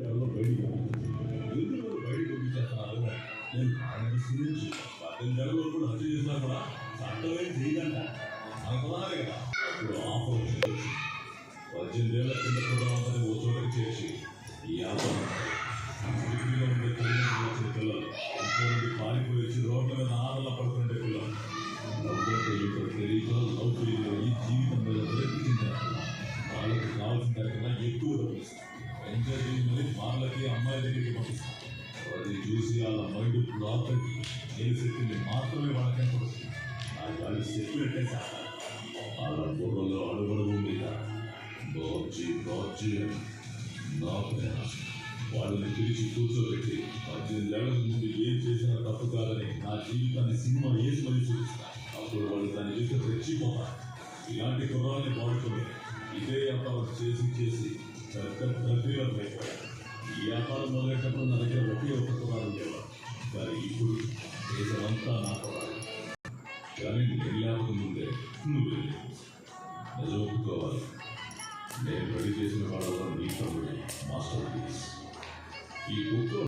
ఎవరో బయటికి ఎందుకు బయటకు పంపించేస్తున్నారు? నేను కాంగ్రెస్ నుంచి 18 కూడా హత్య చేసినా కూడా చట్టమే చేయదంట అనుకున్నారు కదా. ఇప్పుడు ఆఫర్ వచ్చింది. 18 ఏళ్ల కింద కూడా అందరినీ ఓ చోటకి చేర్చి ఈ వ్యాపారం డిగ్రీలో ఉండే తల్లిదండ్రులు వచ్చిన పిల్లలు ఇంట్లో నుండి పారిపోయేసి రోడ్ల మీద ఆడలా పడుతుండే పిల్లలు డబ్బులంటే ఏంటో తెలియక లవ్ ఫెయిల్యూర్ ఈ జీవితం మీద ప్రయత్నించారు. వాళ్ళకి కావాల్సిన దానికన్నా ఎక్కువ డబ్బులు ఇస్తారు. ఎంజాయ్ చేయమని వాళ్ళకి అమ్మాయి దగ్గరికి పంపిస్తారు. అది చూసి వాళ్ళ మైండ్ బ్లాక్ అయ్యి నేను శక్తిని మాత్రమే వాళ్ళకి పడుతుంది. వాళ్ళు చెప్పినట్టే చాలా వాళ్ళ బుర్రలో అడుగడుగు మీద దోచి నా ప్రేమ వాళ్ళని పిలిచి కూర్చోబెట్టి 18 ఏళ్ల ముందు ఏం చేసినా తప్పు కాదని నా జీవితాన్ని సినిమా వేసి మళ్ళీ చూపిస్తాను. అప్పుడు వాళ్ళు దాన్ని చూస్తే తెచ్చిపోతారు. ఇలాంటి కుర్రాన్ని వాడుకొని ఇదే వ్యాపారం చేసి పెద్ద ప్రక్రియలు అయిపోయారు. ఈ వ్యాపారం మొదలెట్టప్పుడు నా దగ్గర ఒకే ఒక్క కుర్రాడు ఉండేవారు. కానీ ఇప్పుడు దేశమంతా నా కుర్రాడు. కానీ నేను లేకపోతే ముందే నువ్వు నిజం ఒప్పుకోవాలి. నేను రెడీ చేసిన వాళ్ళలో నీ తమ్ముడే మాస్టర్ పీస్. ఈ కుక్క